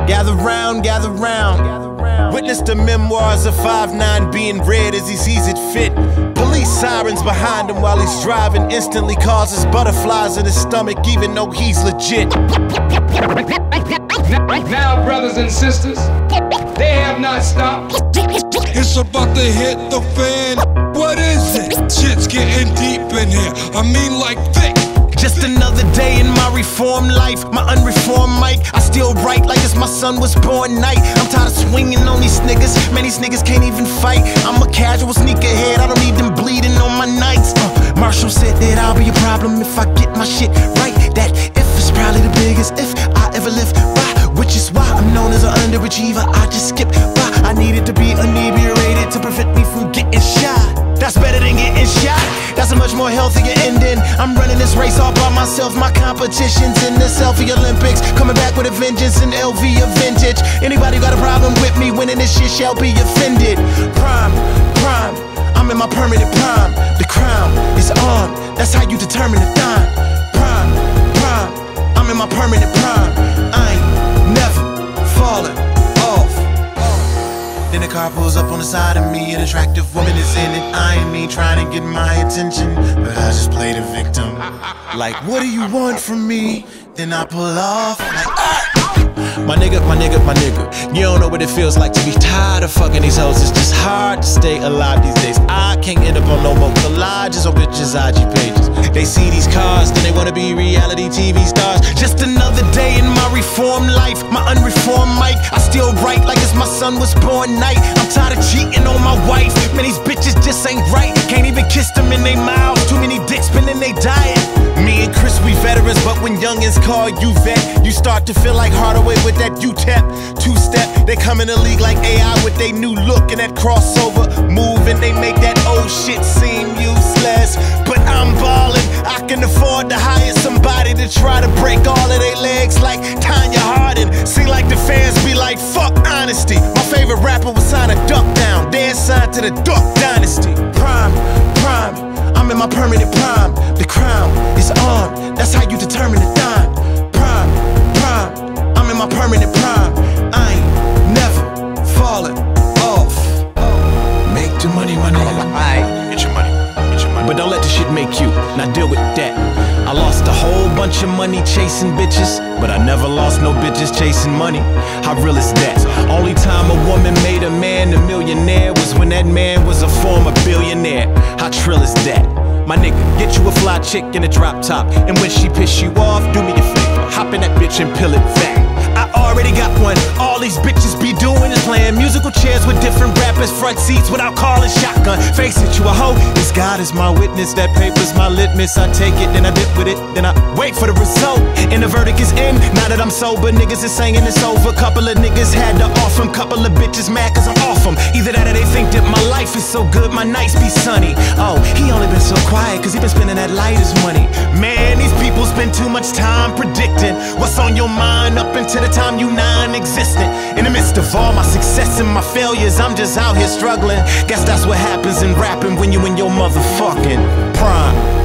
Gather round, gather round. Witness the memoirs of 5'9" being read as he sees it fit. Police sirens behind him while he's driving instantly causes butterflies in his stomach even though he's legit. Now, brothers and sisters, they have not stopped. It's about to hit the fan. What is it? Shit's getting deep in here. I mean like thick. Just another day in my reformed life, my unreformed mic. I still write like it's my son was born night. I'm tired of swinging on these niggas. Man, these niggas can't even fight. I'm a casual sneakerhead, I don't need them bleeding on my nights. Marshall said that I'll be a problem if I get my shit right. That if is probably the biggest if I ever live by, which is why I'm known as an underachiever. I just skip by. I needed to be inebriated to prevent me from getting shot. That's better than getting shot. That's a much more healthier ending. I'm running this race all by myself. My competition's in the selfie Olympics. Coming back with a vengeance in LV a vintage. Anybody got a problem with me winning this shit shall be offended. Prime, I'm in my permanent prime. The crown is on. That's how you determine the time. Prime, I'm in my permanent prime. I ain't never falling off. Then the car pulls up on the side of me. An attractive woman is in it. I ain't me trying to get my attention, but I just play the victim. Like, what do you want from me? Then I pull off like, my nigga, you don't know what it feels like to be tired of fucking these hoes. It's just hard to stay alive these days. I can't end up on no more collages or bitches' IG pages. They see these cars, then they wanna be reality TV stars. Just another day in my reformed life, my unreformed mic. I still write like it's my son was born night. I'm tired of cheating on my wife. Man, these bitches just ain't right. Can't even kiss them in they mouths. Too many dicks been in they diet. Me and Chris, we veterans, but when youngins call you vet, you start to feel like Hardaway with that UTEP two-step. They come in the league like AI with they new look and that crossover move, and they make that old shit seem useless. But I'm ballin', I can afford to hire somebody to try to break all of their legs like Tanya Hardin. Seem like the fans be like, fuck honesty. My favorite rapper was signed a duck down, they're signed to the Duck Dynasty. Prime, I'm in my permanent prime. The crown is on, that's how you determine the time. Prime, I'm in my permanent prime. I ain't never falling off. Make the money, my nigga. Get your money, but don't let the shit make you. Now deal with that. I lost a whole bunch of money chasing bitches, but I never lost no bitches chasing money. How real is that? Only time a woman made a man a millionaire was when that man was a former billionaire. How trill is that? My nigga, get you a fly chick in a drop top, and when she piss you off, do me a favor, hop in that bitch and peel it back. I already got one. All these bitches be doing is playing musical chairs with different rappers, front seats without calling shotgun. Face it, you a hoe. This God is my witness. That paper's my litmus. I take it, then I dip with it, then I wait for the result. And the verdict is in. Now that I'm sober, niggas is saying it's over. Couple of niggas had to off them. Couple of bitches mad cause I'm off them. Either that or they think that my life is so good, my nights be sunny. Oh, he only been so quiet cause he been spending that lighters money. Man, these people spend too much time predicting what's on your mind up until the time you non-existent. In the midst of all my success and my failures, I'm just out here struggling. Guess that's what happens in rapping when you in your motherfucking prime.